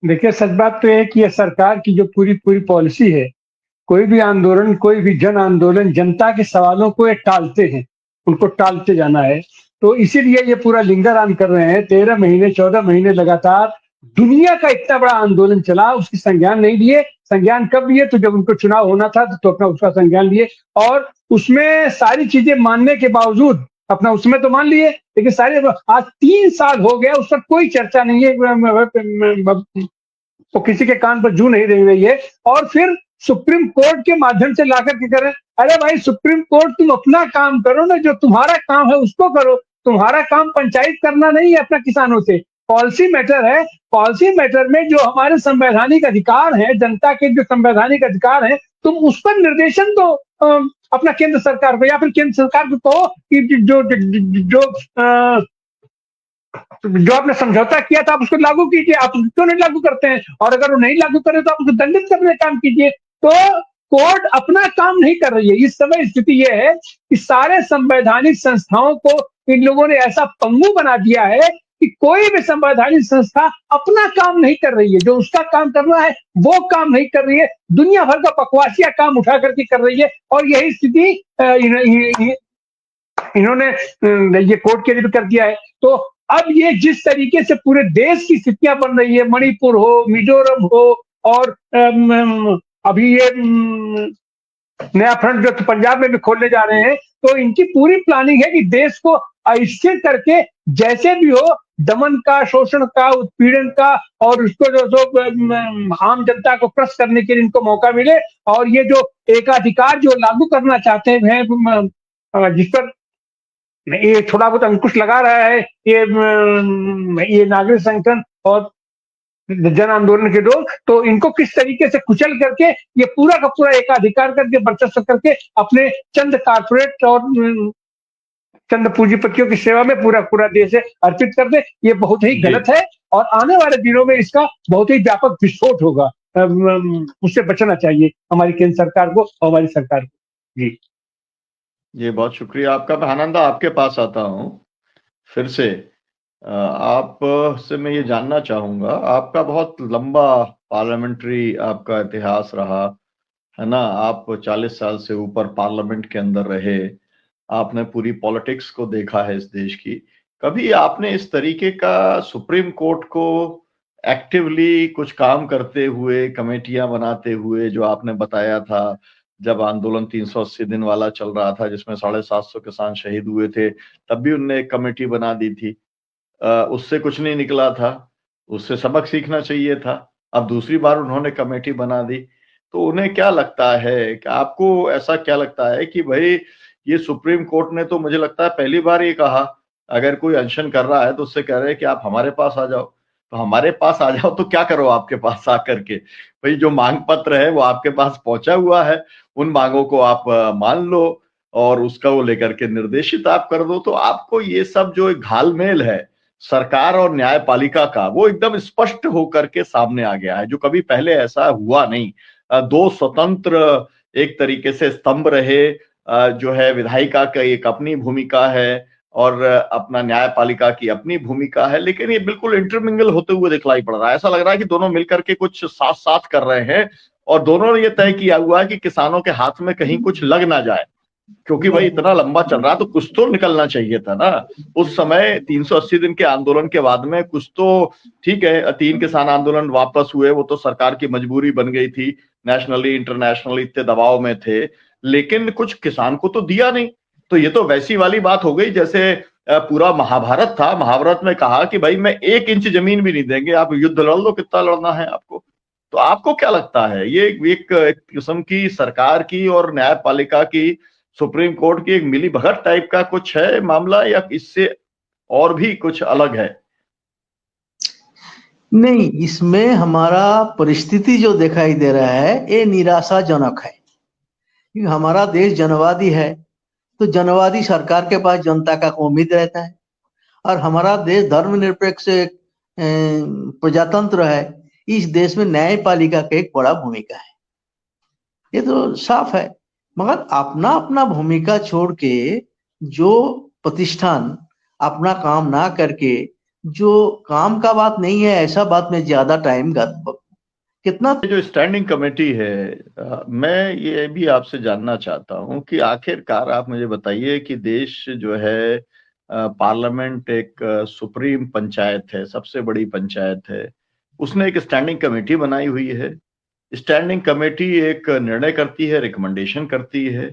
देखिए, सच बात तो ये है कि ये सरकार की जो पूरी पूरी पॉलिसी है, कोई भी आंदोलन, कोई भी जन आंदोलन, जनता के सवालों को ये टालते हैं, उनको टालते जाना है। तो इसीलिए ये पूरा लिंगर ऑन कर रहे हैं। 13 महीने, 14 महीने लगातार दुनिया का इतना बड़ा आंदोलन चला, उसकी संज्ञान नहीं लिए। संज्ञान कब लिए? तो जब उनको चुनाव होना था, तो अपना उसका संज्ञान लिए और उसमें सारी चीजें मानने के बावजूद अपना उसमें तो मान लिए, लेकिन सारे आज 3 साल हो गया, उस पर कोई चर्चा नहीं है। वो किसी के कान पर जू नहीं रही रही है। और फिर सुप्रीम कोर्ट के माध्यम से लाकर के करें। अरे भाई, सुप्रीम कोर्ट, तुम अपना काम करो ना, जो तुम्हारा काम है उसको करो। तुम्हारा काम पंचायत करना नहीं है अपना किसानों से। पॉलिसी मैटर है। पॉलिसी मैटर में जो हमारे संवैधानिक अधिकार है, जनता के जो संवैधानिक अधिकार है, तुम उस पर निर्देशन दो अपना केंद्र सरकार को, या फिर केंद्र सरकार को कहो कि जो आपने समझौता किया था आप उसको लागू कीजिए। आप क्यों नहीं लागू करते हैं? और अगर वो नहीं लागू करे तो आप उसको दंडित करने का काम कीजिए। तो कोर्ट अपना काम नहीं कर रही है। इस समय स्थिति यह है कि सारे संवैधानिक संस्थाओं को इन लोगों ने ऐसा पंगु बना दिया है कि कोई भी संवैधानिक संस्था अपना काम नहीं कर रही है। जो उसका काम करना है वो काम नहीं कर रही है। दुनिया भर का बकवासिया काम उठा करके कर रही है। और यही स्थिति इन्होंने ये कोर्ट के लिए भी कर दिया है। तो अब ये जिस तरीके से पूरे देश की स्थितियां बन रही है, मणिपुर हो, मिजोरम हो, और अभी ये नया फ्रंट जो पंजाब में भी खोलने जा रहे हैं, तो इनकी पूरी प्लानिंग है कि देश को अस्थिर करके जैसे भी हो, दमन का, शोषण का, उत्पीड़न का, और उसको जो आम जनता को क्रश करने के लिए इनको मौका मिले। और ये जो एकाधिकार जो लागू करना चाहते हैं, जिस पर ये थोड़ा बहुत अंकुश लगा रहा है ये नागरिक संगठन और जन आंदोलन के लोग, तो इनको किस तरीके से कुचल करके ये पूरा का पूरा एकाधिकार करके, वर्चस्व करके अपने चंद कारपोरेट और चंद पूंजीपतियों की सेवा में पूरा पूरा देश अर्पित कर दे, ये बहुत ही जी गलत है। और आने वाले दिनों में इसका बहुत ही व्यापक विस्फोट होगा। उससे बचना चाहिए हमारी केंद्र सरकार को और हमारी सरकार को। जी, बहुत शुक्रिया आपका। मैं आनंदा आपके पास आता हूँ फिर से। आप से मैं ये जानना चाहूंगा, आपका बहुत लंबा पार्लियामेंट्री आपका इतिहास रहा है ना। आप 40 साल से ऊपर पार्लियामेंट के अंदर रहे। आपने पूरी पॉलिटिक्स को देखा है इस देश की। कभी आपने इस तरीके का सुप्रीम कोर्ट को एक्टिवली कुछ काम करते हुए, कमेटियां बनाते हुए, जो आपने बताया था जब आंदोलन 380 दिन वाला चल रहा था जिसमें 750 किसान शहीद हुए थे, तब भी उनने एक कमेटी बना दी थी। उससे कुछ नहीं निकला था, उससे सबक सीखना चाहिए था। अब दूसरी बार उन्होंने कमेटी बना दी, तो उन्हें क्या लगता है कि आपको ऐसा क्या लगता है कि भाई ये सुप्रीम कोर्ट ने तो मुझे लगता है पहली बार ये कहा, अगर कोई अनशन कर रहा है तो उससे कह रहे हैं कि आप हमारे पास आ जाओ। तो हमारे पास आ जाओ तो क्या करो आपके पास आकर के? भाई जो मांग पत्र है वो आपके पास पहुंचा हुआ है, उन मांगों को आप मान लो और उसका वो लेकर के निर्देशित आप कर दो। तो आपको ये सब जो एक घालमेल है सरकार और न्यायपालिका का, वो एकदम स्पष्ट होकर के सामने आ गया है, जो कभी पहले ऐसा हुआ नहीं। दो स्वतंत्र एक तरीके से स्तंभ रहे। जो है विधायिका का एक अपनी भूमिका है और अपना न्यायपालिका की अपनी भूमिका है, लेकिन ये बिल्कुल इंटरमिंगल होते हुए दिखलाई पड़ रहा है। ऐसा लग रहा है कि दोनों मिलकर के कुछ साथ साथ कर रहे हैं और दोनों ने ये तय किया हुआ है कि किसानों के हाथ में कहीं कुछ लग ना जाए, क्योंकि भाई इतना लंबा चल रहा तो कुछ तो निकलना चाहिए था ना। उस समय 380 दिन के आंदोलन के बाद में कुछ तो ठीक है, 3 किसान आंदोलन वापस हुए, वो तो सरकार की मजबूरी बन गई थी, नेशनली इंटरनेशनली इतने दबाव में थे, लेकिन कुछ किसान को तो दिया नहीं। तो ये तो वैसी वाली बात हो गई जैसे पूरा महाभारत था, महाभारत में कहा कि भाई मैं 1 इंच जमीन भी नहीं देंगे, आप युद्ध लड़ लो, कितना लड़ना है आपको। तो आपको क्या लगता है, ये एक किस्म की सरकार की और न्यायपालिका की, सुप्रीम कोर्ट की एक मिली भगत टाइप का कुछ है मामला, या इससे और भी कुछ अलग है? नहीं, इसमें हमारा परिस्थिति जो दिखाई दे रहा है ये निराशाजनक है, क्योंकि हमारा देश जनवादी है, तो जनवादी सरकार के पास जनता का उम्मीद रहता है। और हमारा देश धर्मनिरपेक्ष प्रजातंत्र है, इस देश में न्यायपालिका की एक बड़ा भूमिका है, ये तो साफ है। मगर अपना अपना भूमिका छोड़ के जो प्रतिष्ठान अपना काम ना करके जो काम का बात नहीं है, ऐसा बात में ज्यादा टाइम कितना। जो स्टैंडिंग कमेटी है, मैं ये भी आपसे जानना चाहता हूं कि आखिरकार आप मुझे बताइए कि देश जो है, पार्लियामेंट एक सुप्रीम पंचायत है, सबसे बड़ी पंचायत है। उसने एक स्टैंडिंग कमेटी बनाई हुई है। स्टैंडिंग कमेटी एक निर्णय करती है, रिकमेंडेशन करती है।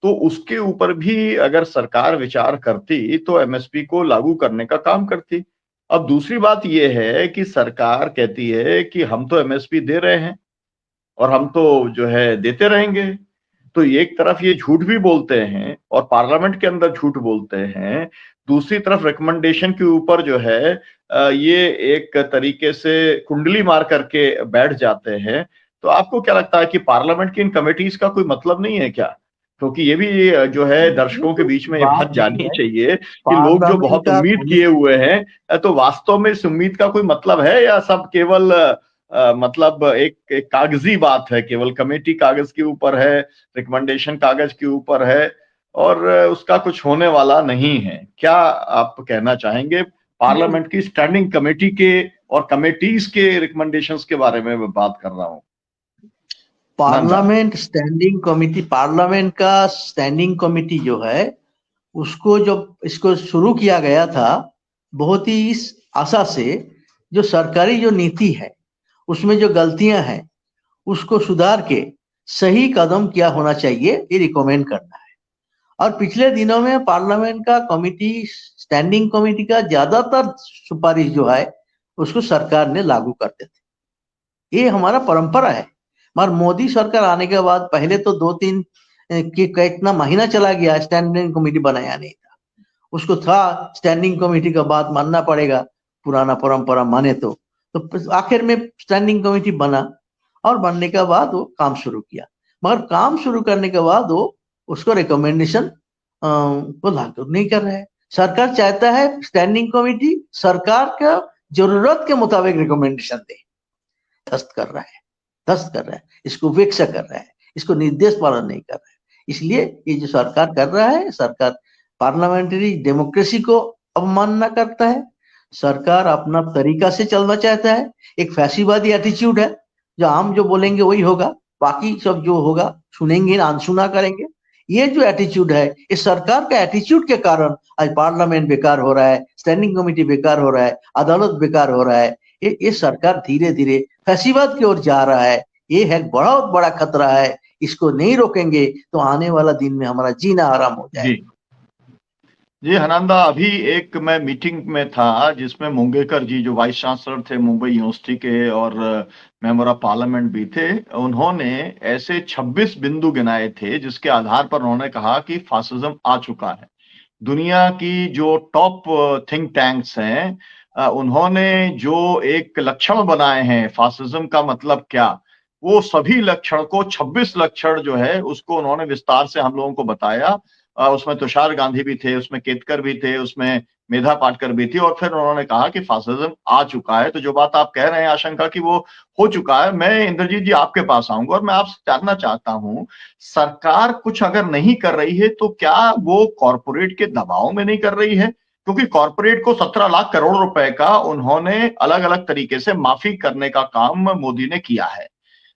तो उसके ऊपर भी अगर सरकार विचार करती तो एमएसपी को लागू करने का काम करती। अब दूसरी बात यह है कि सरकार कहती है कि हम तो एमएसपी दे रहे हैं और हम तो जो है देते रहेंगे। तो एक तरफ ये झूठ भी बोलते हैं और पार्लियामेंट के अंदर झूठ बोलते हैं, दूसरी तरफ रिकमेंडेशन के ऊपर जो है ये एक तरीके से कुंडली मार करके बैठ जाते हैं। तो आपको क्या लगता है कि पार्लियामेंट की इन कमेटीज का कोई मतलब नहीं है क्या? क्योंकि ये भी जो है दर्शकों के बीच में ये बात बात नहीं जानी है चाहिए कि लोग जो पार्लियामेंट बहुत का उम्मीद किए हुए हैं, तो वास्तव में इस उम्मीद का कोई मतलब है या सब केवल मतलब एक कागजी बात है, केवल कमेटी कागज के ऊपर है, रिकमेंडेशन कागज के ऊपर है और उसका कुछ होने वाला नहीं है? क्या आप कहना चाहेंगे पार्लियामेंट की स्टैंडिंग कमेटी के और कमेटीज के रिकमेंडेशंस के बारे में मैं बात कर रहा हूं? नंदा। पार्लियामेंट का स्टैंडिंग कमेटी जो है, उसको जब इसको शुरू किया गया था, बहुत ही इस आशा से जो सरकारी जो नीति है उसमें जो गलतियां हैं उसको सुधार के सही कदम क्या होना चाहिए ये रिकमेंड करना है। और पिछले दिनों में पार्लियामेंट का कमेटी, स्टैंडिंग कमेटी का ज्यादातर सुपारिश जो है उसको सरकार ने लागू करते थे। ये हमारा परंपरा है। मगर मोदी सरकार आने के बाद पहले तो 2-3 कितना महीना चला गया, स्टैंडिंग कमेटी बनाया नहीं था। उसको था स्टैंडिंग कमेटी का बात मानना पड़ेगा, पुराना परंपरा माने तो आखिर में स्टैंडिंग कमेटी बना और बनने के बाद वो काम शुरू किया। मगर काम शुरू करने के बाद वो उसको रिकमेंडेशन को लागू नहीं कर रहा है। सरकार चाहता है स्टैंडिंग कमेटी सरकार का जरूरत के मुताबिक रिकमेंडेशन दे, दस्त कर रहा है, इसको उपेक्षा कर रहा है, इसको निर्देश पालन नहीं कर रहा है। इसलिए ये जो सरकार कर रहा है, सरकार पार्लियामेंट्री डेमोक्रेसी को अवमानना करता है। सरकार अपना तरीका से चलना चाहता है। एक फैसीवादी एटीट्यूड है, जो हम जो बोलेंगे वही होगा, बाकी सब जो होगा सुनेंगे अनसुना करेंगे। ये जो एटीट्यूड है, इस सरकार का एटीट्यूड के कारण आज पार्लियामेंट बेकार हो रहा है, स्टैंडिंग कमेटी बेकार हो रहा है, अदालत बेकार हो रहा है। ये सरकार धीरे धीरे फैसीवाद की ओर जा रहा है। ये है बहुत बड़ा खतरा है। इसको नहीं रोकेंगे तो आने वाला दिन में हमारा जीना आराम हो जाएगा। जी जी हनांदा, अभी एक मैं मीटिंग में था जिसमें मुंगेकर जी जो वाइस चांसलर थे मुंबई यूनिवर्सिटी के और मेंबर ऑफ पार्लियामेंट भी थे, उन्होंने ऐसे 26 बिंदु गिनाए थे जिसके आधार पर उन्होंने कहा कि फासिज्म आ चुका है। दुनिया की जो टॉप थिंक टैंक्स हैं, उन्होंने जो एक लक्षण बनाए हैं फासिज्म का मतलब क्या, वो सभी लक्षण को 26 लक्षण जो है उसको उन्होंने विस्तार से हम लोगों को बताया। उसमें तुषार गांधी भी थे, उसमें केतकर भी थे, उसमें मेधा पाटकर भी थी और फिर उन्होंने कहा कि फासिज्म आ चुका है। तो जो बात आप कह रहे हैं आशंका कि वो हो चुका है, मैं इंद्रजीत जी आपके पास आऊंगा और मैं आपसे जानना चाहता हूं, सरकार कुछ अगर नहीं कर रही है तो क्या वो कॉरपोरेट के दबाव में नहीं कर रही है? क्योंकि कॉरपोरेट को 17 लाख करोड़ रुपए का उन्होंने अलग अलग तरीके से माफी करने का काम मोदी ने किया है।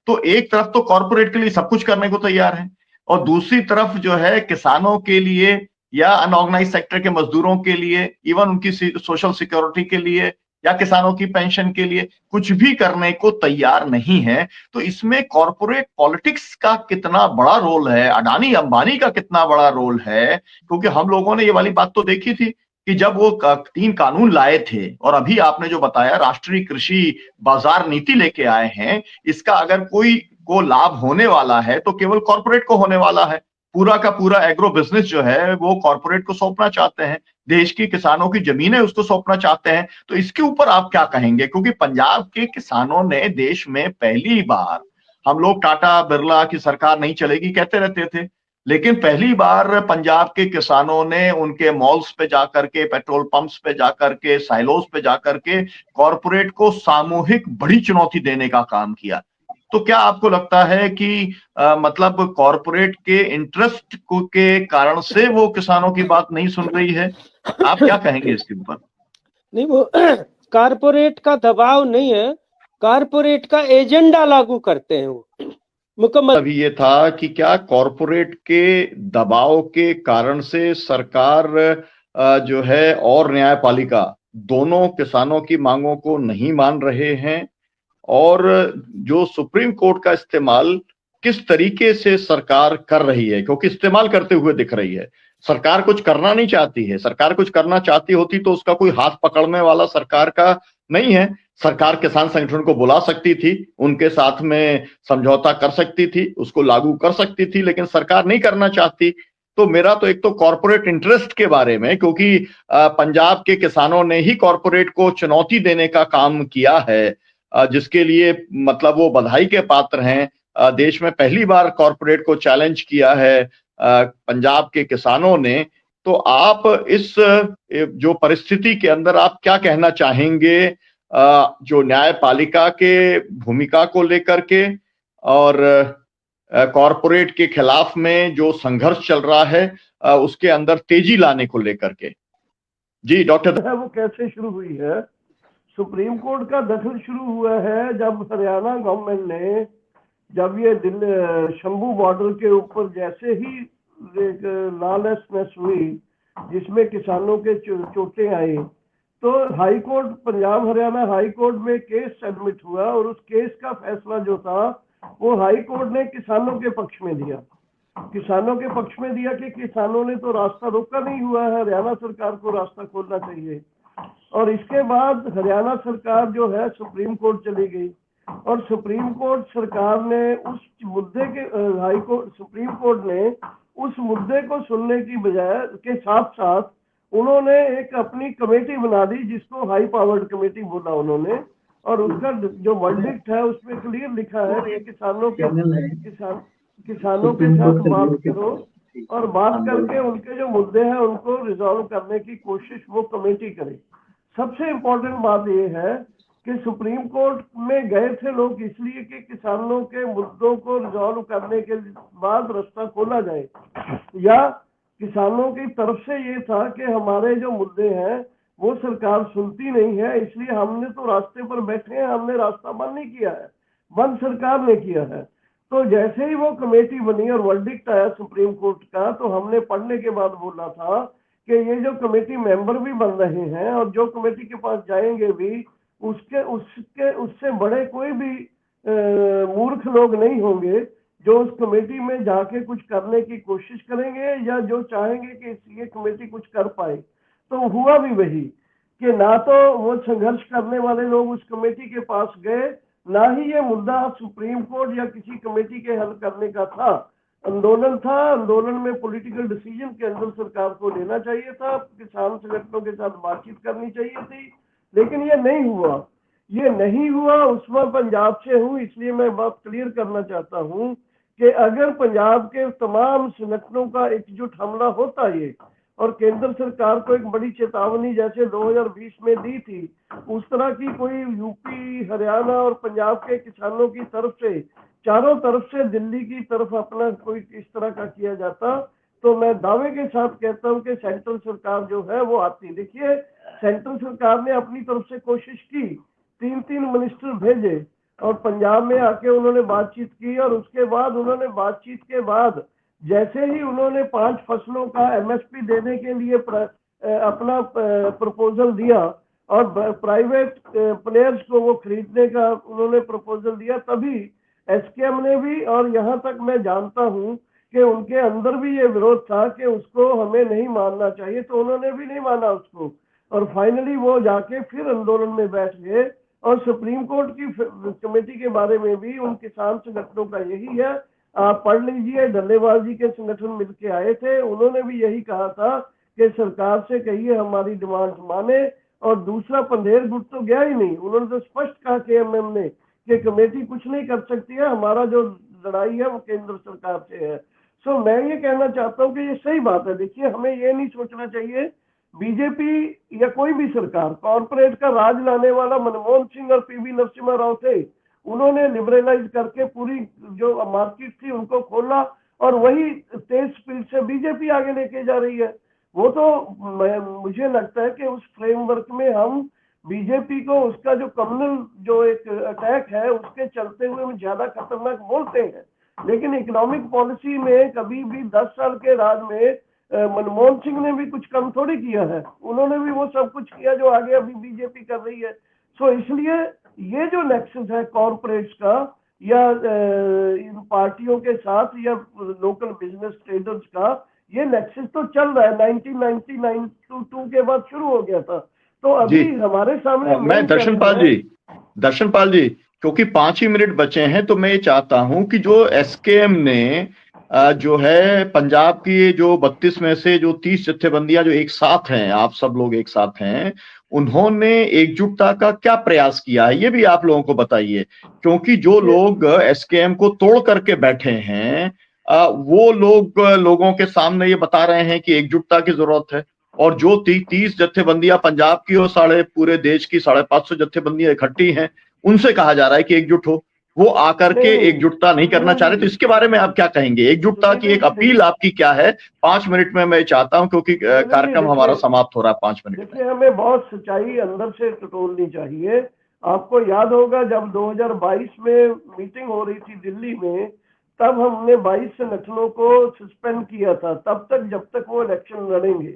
तो एक तरफ तो कॉरपोरेट के लिए सब कुछ करने को तैयार है और दूसरी तरफ जो है किसानों के लिए या अनऑर्गेनाइज सेक्टर के मजदूरों के लिए, इवन उनकी सोशल सिक्योरिटी के लिए या किसानों की पेंशन के लिए कुछ भी करने को तैयार नहीं है। तो इसमें कॉरपोरेट पॉलिटिक्स का कितना बड़ा रोल है, अडानी अंबानी का कितना बड़ा रोल है? क्योंकि हम लोगों ने ये वाली बात तो देखी थी कि जब वो 3 कानून लाए थे और अभी आपने जो बताया राष्ट्रीय कृषि बाजार नीति लेके आए हैं, इसका अगर कोई को लाभ होने वाला है तो केवल कॉरपोरेट को होने वाला है। पूरा का पूरा एग्रो बिजनेस जो है वो कॉरपोरेट को सौंपना चाहते हैं, देश की किसानों की जमीनें उसको सौंपना चाहते हैं। तो इसके ऊपर आप क्या कहेंगे? क्योंकि पंजाब के किसानों ने देश में पहली बार, हम लोग टाटा बिरला की सरकार नहीं चलेगी कहते रहते थे, लेकिन पहली बार पंजाब के किसानों ने उनके मॉल्स पे जाकर के, पेट्रोल पंप्स पे जाकर के, साइलोज पे जाकर के कॉरपोरेट को सामूहिक बड़ी चुनौती देने का काम किया। तो क्या आपको लगता है कि मतलब कॉरपोरेट के इंटरेस्ट के कारण से वो किसानों की बात नहीं सुन रही है? आप क्या कहेंगे इसके ऊपर? नहीं, वो कारपोरेट का दबाव नहीं है, कारपोरेट का एजेंडा लागू करते हैं वो मुकम्मल। अभी ये था कि क्या कॉरपोरेट के दबाव के कारण से सरकार जो है और न्यायपालिका दोनों किसानों की मांगों को नहीं मान रहे हैं, और जो सुप्रीम कोर्ट का इस्तेमाल किस तरीके से सरकार कर रही है, क्योंकि इस्तेमाल करते हुए दिख रही है। सरकार कुछ करना नहीं चाहती है, सरकार कुछ करना चाहती होती तो उसका कोई हाथ पकड़ने वाला सरकार का नहीं है। सरकार किसान संगठन को बुला सकती थी, उनके साथ में समझौता कर सकती थी, उसको लागू कर सकती थी, लेकिन सरकार नहीं करना चाहती। तो मेरा तो एक तो कॉर्पोरेट इंटरेस्ट के बारे में, क्योंकि पंजाब के किसानों ने ही कॉर्पोरेट को चुनौती देने का काम किया है, जिसके लिए मतलब वो बधाई के पात्र हैं। देश में पहली बार कॉर्पोरेट को चैलेंज किया है पंजाब के किसानों ने। तो आप इस जो परिस्थिति के अंदर आप क्या कहना चाहेंगे जो न्यायपालिका के भूमिका को लेकर के और कॉर्पोरेट के खिलाफ में जो संघर्ष चल रहा है उसके अंदर तेजी लाने को लेकर के? जी डॉक्टर। वो कैसे शुरू हुई है? सुप्रीम कोर्ट का दखल शुरू हुआ है जब हरियाणा गवर्नमेंट ने, जब ये शंभू बॉर्डर के ऊपर जैसे ही एक लॉलेसनेस हुई जिसमें किसानों के चोटें आई, तो high court, Punjab Haryana high court में केस सबमिट हुआ और उस केस का फैसला जो था वो हाई कोर्ट ने किसानों के पक्ष में दिया। किसानों के पक्ष में दिया कि किसानों ने तो रास्ता रोका नहीं हुआ है, हरियाणा सरकार को रास्ता खोलना चाहिए। और इसके बाद हरियाणा सरकार जो है सुप्रीम कोर्ट चली गई और सुप्रीम कोर्ट सरकार ने उस मुद्दे के हाई कोर्ट सुप्रीम कोर्ट ने उस मुद्दे को सुनने की बजाय के साथ साथ उन्होंने एक अपनी कमेटी बना दी जिसको हाई पावर्ड कमेटी बोला उन्होंने। और उसका जो वर्डिक्ट है उसमें क्लियर लिखा है कि किसानों के साथ बात करो और बात करके उनके जो मुद्दे हैं उनको रिजॉल्व करने की कोशिश वो कमेटी करे। सबसे इम्पोर्टेंट बात यह है कि सुप्रीम कोर्ट में गए थे लोग इसलिए कि किसानों के मुद्दों को रिजॉल्व करने के बाद रास्ता खोला जाए, या किसानों की तरफ से ये था कि हमारे जो मुद्दे हैं वो सरकार सुनती नहीं है, इसलिए हमने तो रास्ते पर बैठे हैं, हमने रास्ता बंद नहीं किया है, बंद सरकार ने किया है। तो जैसे ही वो कमेटी बनी और वर्डिक्ट आया सुप्रीम कोर्ट का, तो हमने पढ़ने के बाद बोला था कि ये जो कमेटी मेंबर भी बन रहे हैं और जो कमेटी के पास जाएंगे भी उससे बड़े कोई भी मूर्ख लोग नहीं होंगे जो उस कमेटी में जाके कुछ करने की कोशिश करेंगे या जो चाहेंगे कि ये कमेटी कुछ कर पाए। तो हुआ भी वही कि ना तो वो संघर्ष करने वाले लोग उस कमेटी के पास गए, ना ही ये मुद्दा सुप्रीम कोर्ट या किसी कमेटी के हल करने का था। आंदोलन था, आंदोलन में पॉलिटिकल डिसीजन के अंदर सरकार को लेना चाहिए था, किसान संगठनों के साथ बातचीत करनी चाहिए थी, लेकिन ये नहीं हुआ। ये नहीं हुआ उस वक्त पंजाब से हूँ, इसलिए मैं बात क्लियर करना चाहता हूँ कि अगर पंजाब के तमाम संगठनों का एकजुट हमला होता ये और केंद्र सरकार को एक बड़ी चेतावनी जैसे 2020 में दी थी, उस तरह की कोई यूपी, हरियाणा और पंजाब के किसानों की तरफ से, चारों तरफ से दिल्ली की तरफ अपना कोई इस तरह का किया जाता, तो मैं दावे के साथ कहता हूं कि सेंट्रल सरकार जो है वो आती। देखिए, सेंट्रल सरकार ने अपनी तरफ से कोशिश की, 3 मिनिस्टर भेजे और पंजाब में आके उन्होंने बातचीत की, और उसके बाद उन्होंने बातचीत के बाद जैसे ही उन्होंने 5 फसलों का एमएसपी देने के लिए अपना प्रपोजल दिया और प्राइवेट प्लेयर्स को वो खरीदने का उन्होंने प्रपोजल दिया, तभी एसकेएम ने भी, और यहाँ तक मैं जानता हूँ कि उनके अंदर भी ये विरोध था कि उसको हमें नहीं मानना चाहिए, तो उन्होंने भी नहीं माना उसको, और फाइनली वो जाके फिर आंदोलन में बैठ गए। और सुप्रीम कोर्ट की कमेटी के बारे में भी उन किसान संगठनों का यही है, आप पढ़ लीजिए, डल्लेवाल जी के संगठन मिलके आए थे, उन्होंने भी यही कहा था कि सरकार से कहिए हमारी डिमांड माने। और दूसरा, पंधेर गुट तो गया ही नहीं, उन्होंने तो स्पष्ट कहा केएमएम ने कि कमेटी कुछ नहीं कर सकती है, हमारा जो लड़ाई है वो केंद्र सरकार से है। सो मैं ये कहना चाहता हूँ कि ये सही बात है। देखिए, हमें ये नहीं सोचना चाहिए बीजेपी या कोई भी सरकार कॉर्पोरेट का राज लाने वाला मनमोहन सिंह और पीवी नरसिम्हा राव थे, उन्होंने लिबरलाइज करके पूरी जो मार्केट थी उनको खोला, और वही तेज स्पीड से बीजेपी आगे लेके जा रही है। वो तो मुझे लगता है कि उस फ्रेमवर्क में हम बीजेपी को उसका जो कम्युनल जो एक अटैक है उसके चलते हुए हम ज्यादा खतरनाक बोलते हैं, लेकिन इकोनॉमिक पॉलिसी में कभी भी 10 साल के राज में मनमोहन सिंह ने भी कुछ कम थोड़ी किया है, उन्होंने भी वो सब कुछ किया जो आगे अभी बीजेपी कर रही है। सो इसलिए ये जो नेक्सस है कॉरपोरेट्स का या इन पार्टियों के साथ या लोकल बिजनेस ट्रेडर्स का, ये नेक्सस तो चल रहा है 1999 के बाद शुरू हो गया था। तो अभी हमारे सामने मैं दर्शनपाल जी क्योंकि 5 ही मिनट बचे हैं तो मैं ये चाहता हूं कि जो एसकेएम ने जो है पंजाब की जो 32 में से जो 30 जत्थेबंदियां जो एक साथ हैं, आप सब लोग एक साथ हैं, उन्होंने एकजुटता का क्या प्रयास किया है ये भी आप लोगों को बताइए, क्योंकि जो लोग एसकेएम को तोड़ करके बैठे हैं वो लोग लोगों के सामने ये बता रहे हैं कि एकजुटता की जरूरत है, और जो 30 जत्थेबंदियां पंजाब की और पूरे देश की 550 जत्थेबंदियां इकट्ठी हैं, उनसे कहा जा रहा है कि एकजुट हो, वो आकर के एकजुटता नहीं करना चाह रहे। तो इसके बारे में आप क्या कहेंगे? एकजुटता की एक अपील आपकी क्या है? 5 मिनट में मैं चाहता हूं, क्योंकि कार्यक्रम हमारा समाप्त हो रहा है 5 मिनट में। देखिए, हमें बहुत सच्चाई अंदर से टटोलनी चाहिए। आपको याद होगा जब 2022 में मीटिंग हो रही थी दिल्ली में, तब हमने 22 संगठनों को सस्पेंड किया था तब तक जब तक वो इलेक्शन लड़ेंगे,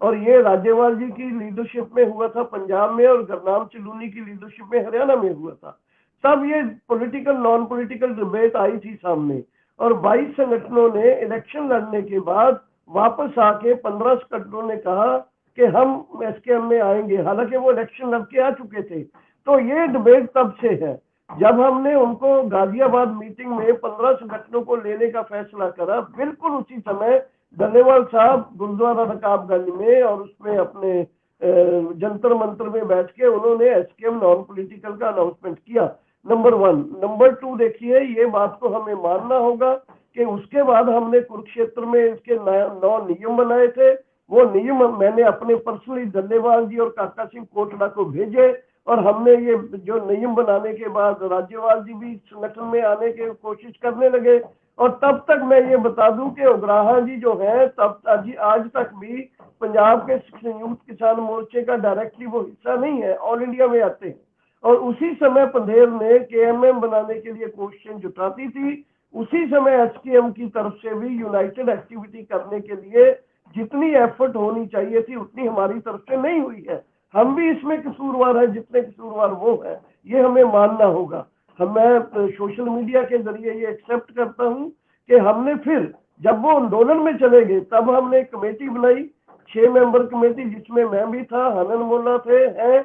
और ये राज्यपाल जी की लीडरशिप में हुआ था पंजाब में और गुरनाम चलूनी की लीडरशिप में हरियाणा में हुआ था। तब ये political non political debate I थी सामने, और 22 संगठनों ने इलेक्शन लड़ने के बाद वापस आके 15 संगठनों ने कहा कि हम एसकेएम में आएंगे, हालांकि वो इलेक्शन लड़ के आ चुके थे। तो ये डिबेट तब से है। जब हमने उनको गाजियाबाद मीटिंग में 15 संगठनों को लेने का फैसला करा, बिल्कुल उसी समय डल्लेवाल साहब गुरुद्वारा रकाबगंज में और उसमें अपने जंतर मंतर में बैठ के उन्होंने एसकेएम नॉन पॉलिटिकल का अनाउंसमेंट किया, नंबर 1। नंबर 2 देखिए, ये बात को हमें मानना होगा कि उसके बाद हमने कुरुक्षेत्र में इसके 9 नियम बनाए थे। वो नियम मैंने अपने पर्सनली डल्लेवाल जी और काका सिंह कोटड़ा को भेजे, और हमने ये जो नियम बनाने के बाद राज्यपाल जी भी संगठन में आने की कोशिश करने लगे। और तब तक मैं ये बता दूं कि उग्राहा जी जो है तब आज तक भी पंजाब के संयुक्त किसान मोर्चे का डायरेक्टली वो हिस्सा नहीं है, ऑल इंडिया में आते हैं। और उसी समय पंधेर ने केएमएम बनाने के लिए कोशिशें जुटाती थी, उसी समय एसकेएम की तरफ से भी यूनाइटेड एक्टिविटी करने के लिए जितनी एफर्ट होनी चाहिए थी उतनी हमारी तरफ से नहीं हुई है। हम भी इसमें कसूरवार है, जितने कसूरवार वो है, ये हमें मानना होगा। मैं सोशल मीडिया के जरिए ये एक्सेप्ट करता हूं कि हमने फिर जब वो आंदोलन में चले गए तब हमने एक कमेटी बनाई, 6 मेंबर कमेटी, जिसमें मैं भी था, हनन मोल्ला थे, हैं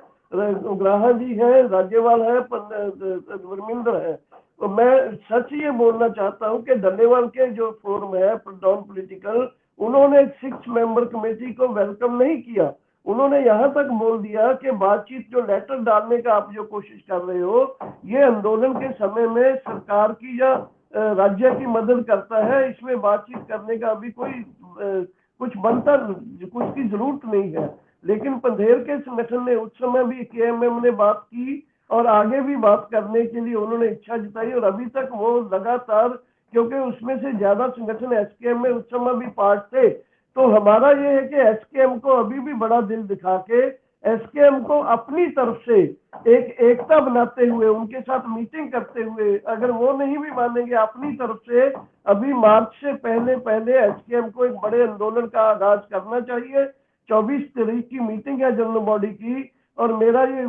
उग्राहा जी है, राज्यपाल है, धर्मेंद्र है। तो मैं सच ये बोलना चाहता हूं कि डल्लेवाल के जो फोरम है नॉन पॉलिटिकल, उन्होंने 6 मेंबर कमेटी को वेलकम नहीं किया। उन्होंने यहाँ तक बोल दिया कि बातचीत जो लेटर डालने का आप जो कोशिश कर रहे हो, ये आंदोलन के समय में सरकार की या राज्य की मदद करता है, इसमें बातचीत करने का अभी कोई कुछ बनता कुछ की जरूरत नहीं है। लेकिन पंधेर के संगठन ने उस समय भी केएमएम ने बात की और आगे भी बात करने के लिए उन्होंने इच्छा जताई, और अभी तक वो लगातार, क्योंकि उसमें से ज्यादा संगठन एसकेएम में उस समय भी पार्ट थे। तो हमारा ये है कि एसकेएम को अभी भी बड़ा दिल दिखा के एसकेएम को अपनी तरफ से एक एकता बनाते हुए, उनके साथ मीटिंग करते हुए, अगर वो नहीं भी मानेंगे अपनी तरफ से, अभी मार्च से पहले पहले एसकेएम को एक बड़े आंदोलन का आगाज करना चाहिए। 24 तारीख की मीटिंग है जनरल बॉडी की, और मेरा ये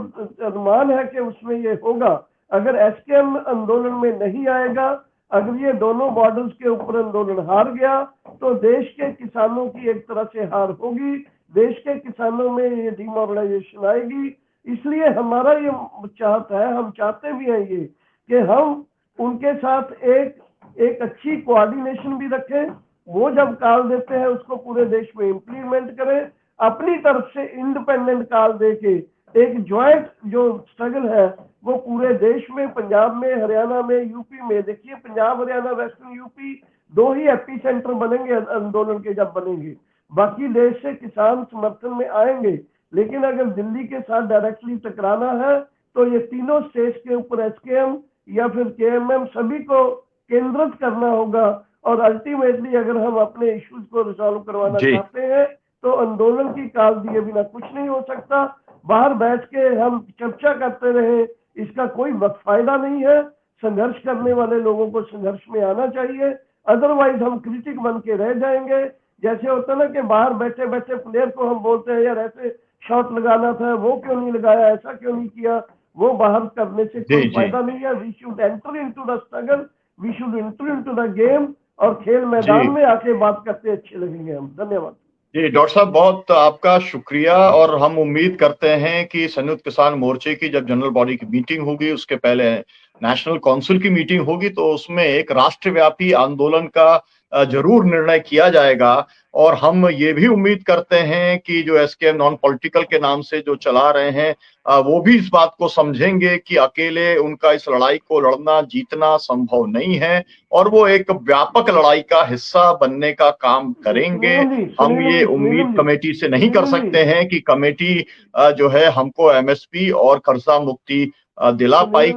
अनुमान है कि उसमें ये होगा। अगर एसकेएम आंदोलन में नहीं आएगा, अगर ये दोनों बॉर्डर्स के ऊपर आंदोलन हार गया, तो देश के किसानों की एक तरह से हार होगी, देश के किसानों में ये डिमोरलाइजेशन आएगी। इसलिए हमारा ये चाहत है, हम चाहते भी हैं ये कि हम उनके साथ एक अच्छी कोऑर्डिनेशन भी रखें। वो जब कॉल देते हैं उसको पूरे देश में इम्प्लीमेंट करें, अपनी तरफ से इंडिपेंडेंट कॉल देके एक ज्वाइंट जो स्ट्रगल है वो पूरे देश में, पंजाब में, हरियाणा में, यूपी में। देखिए, पंजाब, हरियाणा, वेस्टर्न यूपी 2 ही एपी सेंटर बनेंगे आंदोलन के, जब बनेंगे बाकी देश से किसान समर्थन में आएंगे। लेकिन अगर दिल्ली के साथ डायरेक्टली टकराना है तो ये तीनों स्टेट्स के ऊपर एसकेएम या फिर केएमएम सभी को केंद्रित करना होगा। और अल्टीमेटली अगर हम अपने इश्यूज को रिजॉल्व करवाना चाहते हैं तो आंदोलन की काल दिए बिना कुछ नहीं हो सकता। बाहर बैठ के हम चर्चा करते रहे, इसका कोई फायदा नहीं है। संघर्ष करने वाले लोगों को संघर्ष में आना चाहिए, अदरवाइज हम क्रिटिक बन के रह जाएंगे। जैसे होता है ना कि बाहर बैठे बैठे प्लेयर को हम बोलते हैं यार ऐसे शॉट लगाना था, वो क्यों नहीं लगाया, ऐसा क्यों नहीं किया, वो बाहर करने से कोई फायदा नहीं है। We should enter into the struggle, we should enter into the game, और खेल मैदान में आके बात करते अच्छे लगेंगे हम। धन्यवाद जी डॉक्टर साहब, बहुत आपका शुक्रिया। और हम उम्मीद करते हैं कि संयुक्त किसान मोर्चे की जब जनरल बॉडी की मीटिंग होगी, उसके पहले नेशनल काउंसिल की मीटिंग होगी, तो उसमें एक राष्ट्रव्यापी आंदोलन का जरूर निर्णय किया जाएगा। और हम ये भी उम्मीद करते हैं कि जो एसकेएम नॉन पॉलिटिकल के नाम से जो चला रहे हैं, वो भी इस बात को समझेंगे कि अकेले उनका इस लड़ाई को लड़ना जीतना संभव नहीं है, और वो एक व्यापक लड़ाई का हिस्सा बनने का काम करेंगे। हम ये उम्मीद कमेटी से नहीं कर सकते हैं कि कमेटी जो है हमको एमएसपी और कर्जा मुक्ति दिला पाई।